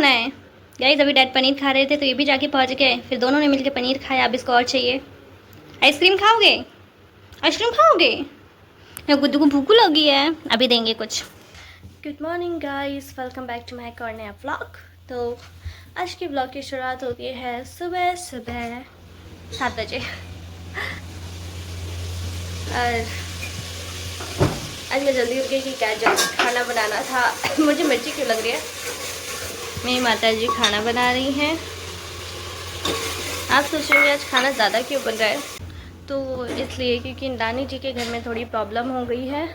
खाना है? गाइस अभी डैड पनीर खा रहे थे तो ये भी जाके पहुंच गए, फिर दोनों ने मिलकर पनीर खाया। अब इसको और चाहिए। आइसक्रीम खाओगे? आइसक्रीम खाओगे? मेरे गुड्डू को भूख लगी है, अभी देंगे कुछ। Good morning guys, welcome back to my एक और नया व्लॉग। तो आज की व्लॉग की शुरुआत होती है सुबह सुबह 7 बजे। और आज मैं जल्दी उठ गई कि क्या जल्दी खाना बनाना था। मुझे मिर्ची क्यों लग रही है? मेरी माता जी खाना बना रही हैं। आप सोचेंगे आज खाना ज़्यादा क्यों बन रहा है? तो इसलिए क्योंकि नानी जी के घर में थोड़ी प्रॉब्लम हो गई है,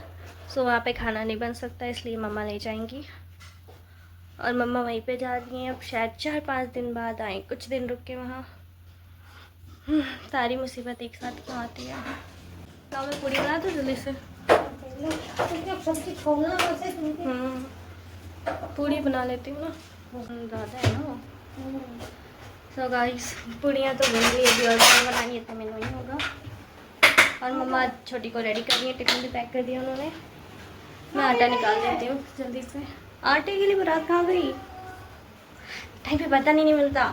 सो वहाँ पे खाना नहीं बन सकता, इसलिए मम्मा ले जाएंगी। और मम्मा वहीं पे जा रही हैं। अब शायद 4-5 दिन बाद आए, कुछ दिन रुक के वहाँ। सारी मुसीबत एक साथ क्यों आती है? तो मैं पूरी बना दूँ जल्दी से। पूरी बना लेती हूँ ना, ज़्यादा है ना वो। सो गाइस पूड़ियाँ तो बन गई, अभी और बनानी है तो मैंने नहीं होगा। और मम्मा छोटी को रेडी कर रही है, टिफिन भी पैक कर दिया उन्होंने। मैं आटा निकाल देती हूँ जल्दी से। आटे के लिए बारात कहाँ गई? टाइम पे पता नहीं मिलता।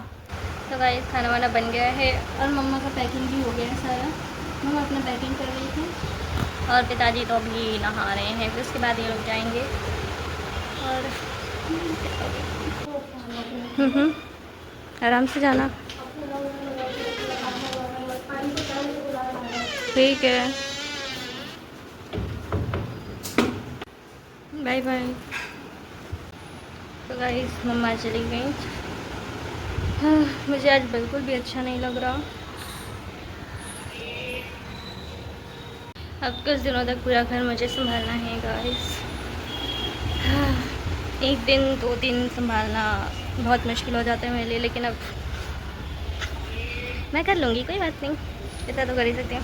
तो गाइस खाना वाना बन गया है और मम्मा का पैकिंग भी हो गया है सारा। मम्मा अपना पैकिंग कर रही थी और पिताजी तो अभी नहा रहे हैं, फिर उसके बाद ये लोग जाएंगे। और आराम से जाना, ठीक है, बाय बाय। तो गाइस मम्मा चली गई। हाँ, मुझे आज बिल्कुल भी अच्छा नहीं लग रहा। अब कुछ दिनों तक पूरा घर मुझे संभालना है गाइस। हाँ, एक दिन 2 दिन संभालना बहुत मुश्किल हो जाता है मेरे लिए, लेकिन अब मैं कर लूँगी, कोई बात नहीं, इतना तो कर ही सकती हूँ।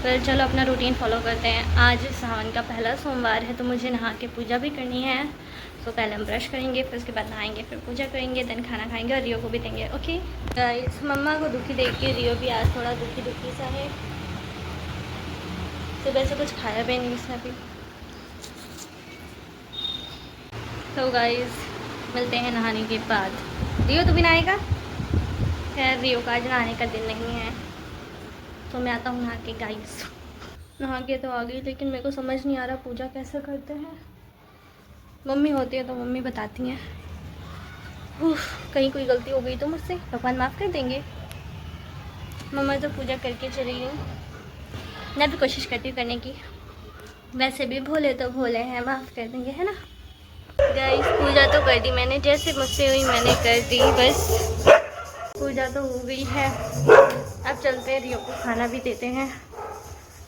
फिर चलो अपना रूटीन फॉलो करते हैं। आज सावन का पहला सोमवार है तो मुझे नहा के पूजा भी करनी है। तो पहले हम ब्रश करेंगे, फिर उसके बाद नहाएंगे, फिर पूजा करेंगे, देन खाना खाएंगे और रियो को भी देंगे। ओके गाइस, मम्मा को दुखी देख के रियो भी आज थोड़ा दुखी दुखी सा है। सुबह से कुछ खाया भी नहीं इसने अभी। तो गाइस मिलते हैं नहाने के बाद। रियो तू भी नहाएगा? खैर रियो का आज नहाने का दिन नहीं है, तो मैं आता हूँ नहा के। गाइस नहा के तो आ गई, लेकिन मेरे को समझ नहीं आ रहा पूजा कैसे करते हैं। मम्मी होती है तो मम्मी बताती हैं। कहीं कोई गलती हो गई तो मुझसे भगवान माफ़ कर देंगे। मम्मा तो पूजा करके चली गई, मैं भी कोशिश करती हूँ करने की। वैसे भी भोले तो भोले हैं, माफ़ कर देंगे, है ना गाइस। पूजा तो कर दी मैंने, जैसे मुझसे हुई मैंने कर दी, बस पूजा तो हो गई है। अब चलते हैं, रियो को खाना भी देते हैं।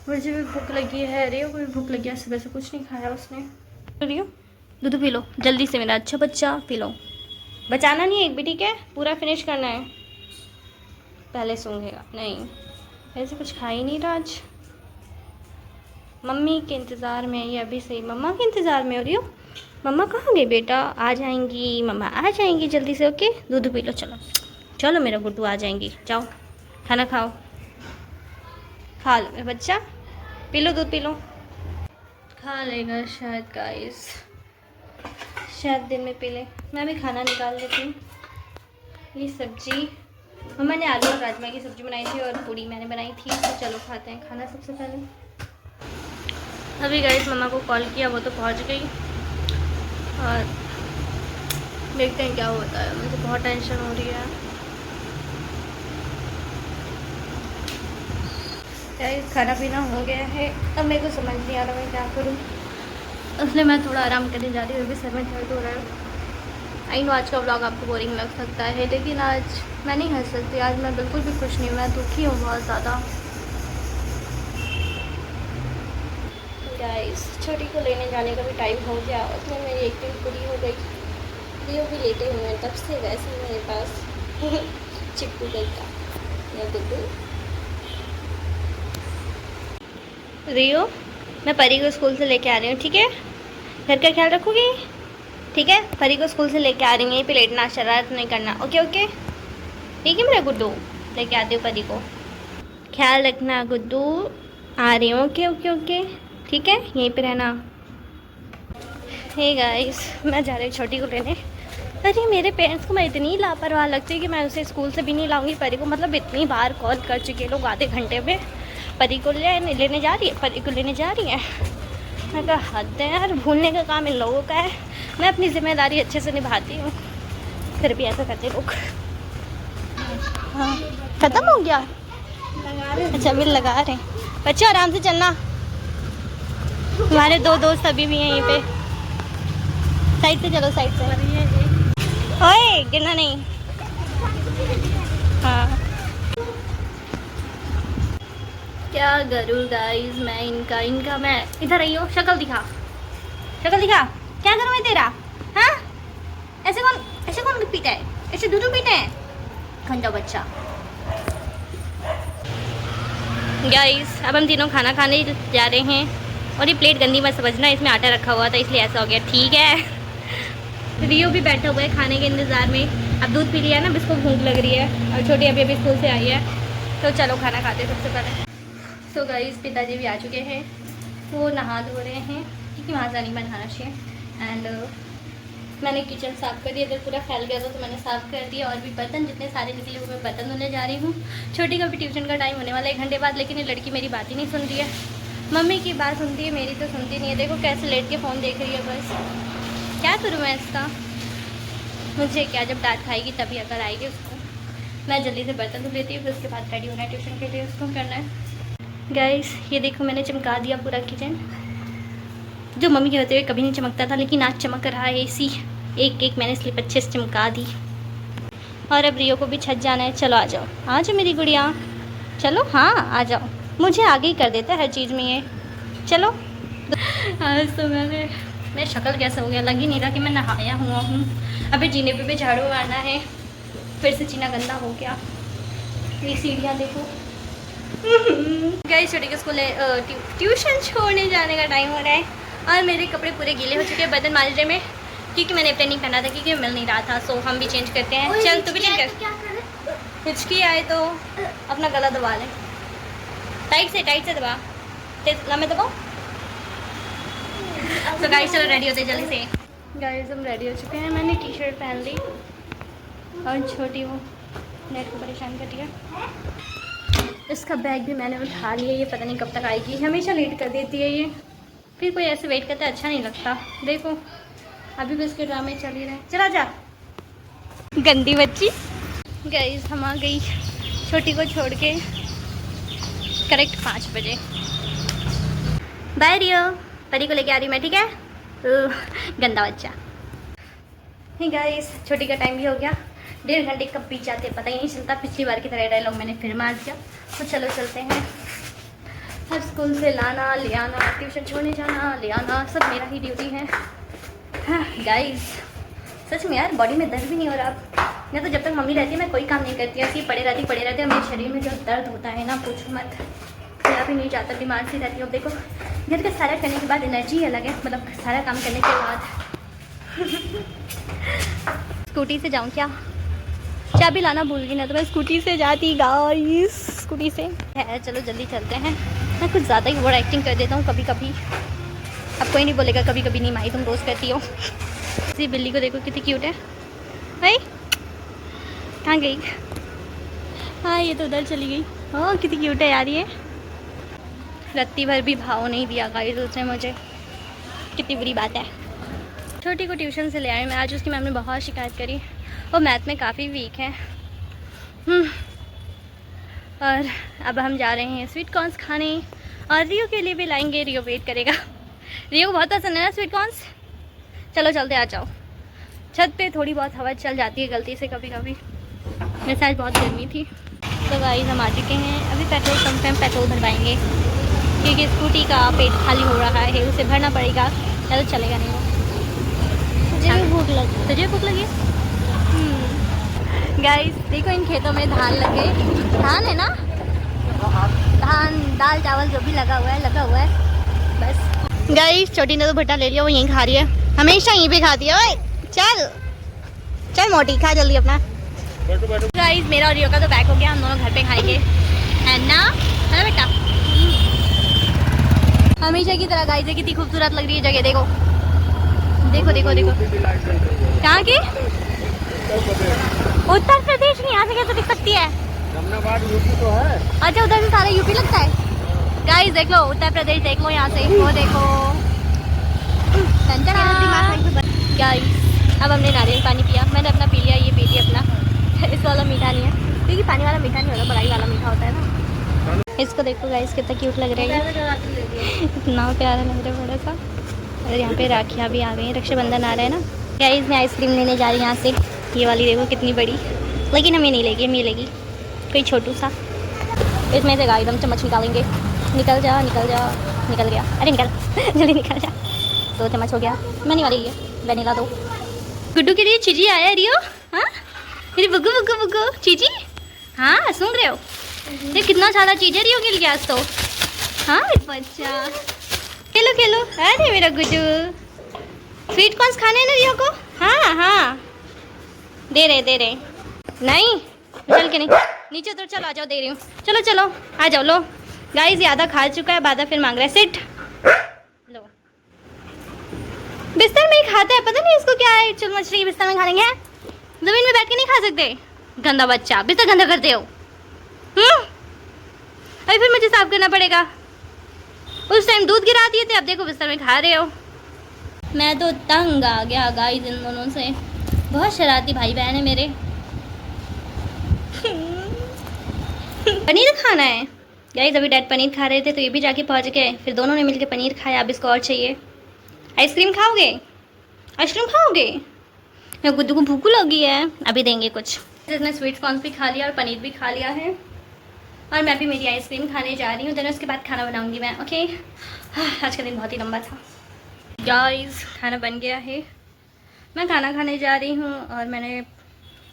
मुझे भी भूख लगी है, रियो को भी भूख लगी है, सुबह से कुछ नहीं खाया उसने। रियो दूध पी लो जल्दी से, मेरा अच्छा बच्चा, पी लो। बचाना नहीं है एक भी, ठीक है, पूरा फिनिश करना है। पहले सूंघेगा नहीं, ऐसे कुछ खा ही नहीं रहा आज। मम्मी के इंतज़ार में, ये अभी से मम्मा के इंतज़ार में हो रही हो। मम्मा कहाँ गई बेटा? आ जाएंगी मम्मा, आ जाएंगी जल्दी से। ओके दूध पी लो, चलो चलो मेरा गुड्डू आ जाएंगी। जाओ खाना खाओ, खा लो मेरा बच्चा, पी लो दूध, पी लो। खा लेगा शायद गाइस, शायद दिन में पी ले। मैं भी खाना निकाल लेती हूँ। ये सब्जी मम्मा ने आलू और राजमा की सब्ज़ी बनाई थी और पूड़ी मैंने बनाई थी। तो चलो खाते हैं खाना सबसे पहले। अभी गाइस मम्मा को कॉल किया, वो तो पहुँच गई और देखते हैं क्या होता है। मुझे बहुत टेंशन हो रही है गाइस। खाना पीना हो गया है, अब मेरे को समझ नहीं आ रहा मैं क्या करूँ, इसलिए मैं थोड़ा आराम करने जा रही हूँ। अभी सर में दर्द हो रहा है। आई नो आज का व्लॉग आपको बोरिंग लग सकता है, लेकिन आज मैं नहीं हंस सकती। आज मैं बिल्कुल भी खुश नहीं हूँ, मैं दुखी हूँ बहुत ज़्यादा। गाइस छोटी को लेने जाने का भी टाइम हो गया, उसमें मेरी एक्टिंग पूरी हो गई। रियो भी लेटे हुए हैं तब से, वैसे मेरे पास चिप्पू का या गुड्डू। रियो मैं परी को स्कूल से लेके आ रही हूँ, ठीक है, घर का ख्याल रखोगी, ठीक है। परी को स्कूल से लेके आ रही हूँ, यहीं पे लेटना, शरारत नहीं करना। ओके ओके ठीक है मेरा गुड्डू, लेके आती हूँ परी को, ख्याल रखना गुड्डू, आ रही हूँ। ओके ओके ओके ठीक है, यहीं पे रहना। हे गाइस मैं जा रही हूँ छोटी को लेने, अरे मेरे पेरेंट्स को मैं इतनी लापरवाह लगती है कि मैं उसे स्कूल से भी नहीं लाऊंगी परी को। मतलब इतनी बार कॉल कर चुके हैं लोग आधे घंटे में, परी को लेने जा रही है, परी को लेने जा रही है। मैं कहा हद है यार, भूलने का काम इन लोगों का है। मैं अपनी जिम्मेदारी अच्छे से निभाती हूँ, फिर भी ऐसा करते लोग। हाँ ख़त्म हो गया। अच्छा बिल लगा रहे हैं। बच्चे आराम से चलना, हमारे 2 दोस्त अभी भी हैं यहीं पे। साइड से चलो, साइड से। ओए गिरना नहीं। हाँ क्या करूँ गाइस मैं इनका मैं इधर आई हूँ। शक्ल दिखा, शक्ल दिखा, क्या करूँ मैं तेरा? हाँ ऐसे कौन पीता है? ऐसे दूध पीते हैं? गंदा बच्चा। गाइस अब हम तीनों खाना खाने जा रहे हैं और ये प्लेट गंदी मत समझना, इसमें आटा रखा हुआ था इसलिए ऐसा हो गया, ठीक है। रियो भी बैठा हुआ है खाने के इंतज़ार में। अब दूध पी लिया ना, इसको भूख लग रही है और छोटी अभी स्कूल से आई है, तो चलो खाना खाते हैं सबसे पहले। तो गाइस पिताजी भी आ चुके हैं, वो नहा धो रहे हैं क्योंकि वहाँ से नहीं बनाना चाहिए। एंड मैंने किचन साफ़ कर दिया, इधर पूरा फैल गया था तो मैंने साफ़ कर दिया। और भी बर्तन जितने सारे निकले हुए मैं बर्तन धोने जा रही हूँ। छोटी का भी ट्यूशन का टाइम होने वाला है 1 घंटे बाद, लेकिन ये लड़की मेरी बात ही नहीं सुन रही है। मम्मी की बात सुनती है, मेरी तो सुनती नहीं है। देखो कैसे लेट के फ़ोन देख रही है। बस क्या करूँ मैं इसका? मुझे क्या, जब डांट खाएगी तभी अगर आएगी उसको। मैं जल्दी से बर्तन धो लेती हूँ, फिर उसके बाद रेडी होना है ट्यूशन के लिए, उसको करना है। गाइस ये देखो मैंने चमका दिया पूरा किचन, जो मम्मी के होते हुए कभी नहीं चमकता था, लेकिन आज चमक रहा है। इसी एक मैंने स्लिप अच्छे से चमका दी। और अब रियो को भी छत जाना है। चलो आ जाओ मेरी गुड़िया, चलो। हाँ आ जाओ, मुझे आगे ही कर देता है हर चीज़ में ये। चलो आज तो मेरी शक्ल कैसा हो गया, लग ही नहीं रहा कि मैं नहाया हुआ हूँ। अभी जीने पे भी झाड़ू मारना है, फिर से जीना गंदा हो गया। ये सीढ़ियाँ देखो। गाइस छोटी के स्कूल ट्यूशन छोड़ने जाने का टाइम हो रहा है और मेरे कपड़े पूरे गीले हो चुके हैं बर्तन मांजने में, क्योंकि मैंने अपने नहीं पहना था क्योंकि मिल नहीं रहा था। सो हम भी चेंज करते हैं। चल तू भी चेंज कर। हिचकी आए तो अपना गला दबा लें, टाइट से दबा, मैं दबाऊँ। तो गाइस चलो रेडी होते जल्दी से। गाइस हम रेडी हो चुके हैं, मैंने टी शर्ट पहन ली और छोटी वो नेट को परेशान कर दिया। इसका बैग भी मैंने उठा लिया, ये पता नहीं कब तक आएगी, हमेशा लेट कर देती है ये। फिर कोई ऐसे वेट करता है अच्छा नहीं लगता। देखो अभी भी इसके ड्रामे चल ही रहे। चला जा गंदी बच्ची। गाइस हम आ गई छोटी को छोड़ के करेक्ट 5 बजे। बाय रियो, परी को लेके आ रही मैं, ठीक है? गंदा बच्चा। हे गाइस छोटी का टाइम भी हो गया, 1.5 घंटे कब बीत जाते पता ही नहीं चलता। पिछली बार की तरह डायलॉग मैंने फिर मार दिया। तो चलो चलते हैं। हर स्कूल से लाना ले आना, ट्यूशन छोड़ने जाना ले आना, सब मेरा ही ड्यूटी है। हाँ गाइस सच में यार बॉडी में दर्द भी नहीं हो रहा। मैं तो जब तक मम्मी रहती है मैं कोई काम नहीं करती, ऐसे ही पड़े रहती है। मेरे शरीर में जो दर्द होता है ना पूछो मत, मेरा भी नहीं जाता, बीमार सी रहती हूँ। देखो घर का सारा करने के बाद एनर्जी अलग है, मतलब सारा काम करने के बाद। स्कूटी से जाऊँ क्या? चाबी लाना भूल गई ना, तो मैं स्कूटी से जाती गाइस, स्कूटी से है। चलो जल्दी चलते हैं। मैं कुछ ज़्यादा ही ओवर एक्टिंग कर देता हूँ कभी कभी। अब कोई नहीं बोलेगा कभी कभी नहीं, माही तुम रोज़ करती हो। इसी बिल्ली को देखो कितनी क्यूट है भाई। कहाँ गई? हाँ ये तो उधर चली गई। ओह कितनी क्यूट है यार ये। रत्ती भर भी भाव नहीं दिया गाइस उसने मुझे, कितनी बुरी बात है। छोटी को ट्यूशन से ले आई मैं आज, उसकी मैम ने बहुत शिकायत करी। वो मैथ में काफ़ी वीक है। और अब हम जा रहे हैं स्वीट कॉर्न्स खाने, और रियो के लिए भी लाएंगे। रियो वेट करेगा, रियो को बहुत पसंद है ना स्वीट कॉर्न्स। चलो चलते आ जाओ। छत पे थोड़ी बहुत हवा चल जाती है गलती से कभी कभी, वैसे आज बहुत गर्मी थी। तो गाइस हम आ चुके हैं, अभी पेट्रोल पंप पे हम पेट्रोल भरवाएंगे क्योंकि स्कूटी का पेट खाली हो रहा है, उसे भरना पड़ेगा, चलो चलेगा नहीं वो। तुझे भूख लगी? तुझे भूख लगी? गाइस देखो इन खेतों में धान लगे, धान है ना, धान दाल चावल जो भी लगा हुआ है बस। गाइस छोटी ने तो भुट्टा ले लिया, वो यहीं खा रही है, हमेशा यहीं पे खाती है। ओए चल चल मोटी खा जल्दी अपना। गाइस मेरा और रियो का तो पैक हो गया, हम दोनों घर पे खाएंगे है ना, है बेटा? हमेशा की तरह। गाइस कितनी खूबसूरत लग रही है जगह, देखो देखो देखो देखो। कहाँ की? उत्तर प्रदेश में यहाँ से कैसे दिख सकती है? जमनाबाद यूपी तो है। अच्छा उधर से सारा यूपी लगता है। गाइस देख लो उत्तर प्रदेश देख लो यहाँ से, वो देखो। गाइस अब हमने नारियल पानी पिया, मैंने अपना पी लिया, ये पी लिया अपना। इस वाला मीठा नहीं है क्योंकि पानी वाला मीठा नहीं होता, बड़ाई वाला मीठा होता है ना। इसको देखो गाइस कितना क्यूट लग रहा है, इतना प्यारा लग रहा है बड़ा सा। और यहाँ पे राखियाँ भी आ गई हैं, रक्षाबंधन आ रहा है ना। गाइस मैं आइसक्रीम लेने जा रही हूँ यहाँ से, ये वाली देखो कितनी बड़ी, लेकिन हमें नहीं लेगी, हमें लेगी कोई छोटू सा। इसमें से गाइस हम चम्मच निकालेंगे। निकल जा निकल जा, निकल गया, अरे निकल जल्दी निकल जा। 2 चम्मच हो गया, मैं नहीं वाली ये वनीला दो। गुड्डू के लिए चीजी आया रियो, हाँ मेरी बुग्गू बुग्गू बुग्गू चीजी, हाँ सुन रहे हो? ये कितना सारा चीज़ है रियो के लिए आज तो। हाँ बच्चा खेलो खेलो, अरे मेरा गुड्डू। स्वीट कॉर्न्स खाने हैं ना रियो को? हाँ हाँ दे रहे नहीं चल के नहीं, नीचे उतर, चलो आ जाओ, दे रही हूँ, चलो चलो आ जाओ। लो गाइस ये आधा खा चुका है, बाधा फिर मांग रहा है, सिट लो। बिस्तर में ही खाता है, पता नहीं इसको क्या है, चल मछली बिस्तर में खा लेंगे, जमीन में बैठ के नहीं खा सकते। गंदा बच्चा, बिस्तर गंदा करते हो। अभी फिर मुझे साफ करना पड़ेगा। उस टाइम दूध गिरा दिए थे, अब देखो बिस्तर में खा रहे हो। मैं तो तंग आ गया गाइस इन दोनों से, बहुत शरारती भाई बहन है मेरे। पनीर खाना है गाइस, अभी डैड पनीर खा रहे थे तो ये भी जाके पहुंच गए, फिर दोनों ने मिलकर पनीर खाया। अब इसको और चाहिए। आइसक्रीम खाओगे? आइसक्रीम खाओगे? मैं गुड्डू को भूख लगी है, अभी देंगे कुछ। इसने स्वीट कॉर्न भी खा लिया और पनीर भी खा लिया है, और मैं भी मेरी आइसक्रीम खाने जा रही हूँ। देन उसके बाद खाना बनाऊंगी मैं, ओके। आज का दिन बहुत ही लंबा था गाइस। खाना बन गया है, मैं खाना खाने जा रही हूँ, और मैंने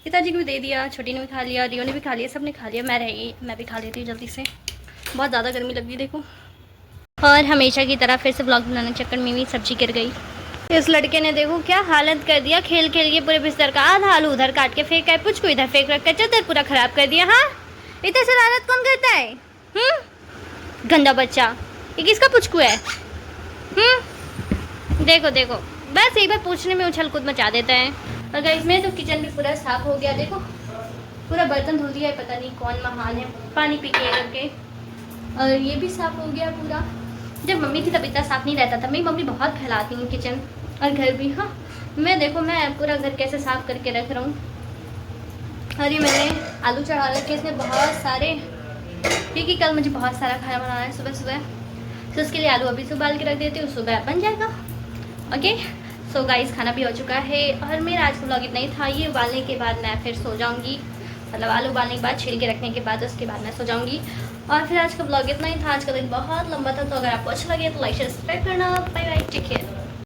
पिताजी को भी दे दिया, छोटी ने भी खा लिया, रियो ने भी खा लिया, सब ने खा लिया। मैं रह गई, मैं भी खा लेती हूँ जल्दी से, बहुत ज़्यादा गर्मी लग रही देखो। और हमेशा की तरह फिर से ब्लॉग बनाने के चक्कर में भी सब्जी गिर गई। इस लड़के ने देखो क्या हालत कर दिया, खेल खेल के पूरे बिस्तर का आधा आलू उधर काट के फेंका है, कुछ को इधर फेंक रखा है, चद्दर पूरा खराब कर दिया। हाँ इतनी शरारत कौन करता है? गंदा बच्चा, ये किसका पुचकू है? देखो देखो, बस एक बार पूछने में उछल कूद मचा देता है। और गाइस मैं तो किचन भी पूरा साफ हो गया, देखो पूरा बर्तन धो दिया है, पता नहीं कौन महान है, पानी पी के करके। और ये भी साफ हो गया पूरा। जब मम्मी थी तब इतना साफ नहीं रहता था, मेरी मम्मी बहुत फैलाती हैं किचन और घर भी। हाँ मैं देखो मैं पूरा घर कैसे साफ करके रख रहा हूँ। और ये मैंने आलू चढ़ा रखे इसमें बहुत सारे, क्योंकि कल मुझे बहुत सारा खाना बनाना है सुबह सुबह, तो उसके लिए आलू अभी से उबाल के रख देती हूँ, सुबह बन जाएगा। ओके सो गाइस खाना भी हो चुका है, और मेरा आज का व्लॉग इतना ही था। ये उबालने के बाद मैं फिर सो जाऊँगी, मतलब आलू उबालने के बाद छील के रखने के बाद उसके बाद मैं सो जाऊँगी। और फिर आज का व्लॉग इतना ही था, आज का दिन बहुत लंबा था, तो अगर आपको अच्छा लगे तो लाइक शेयर सब्सक्राइब करना। Bye bye, take care.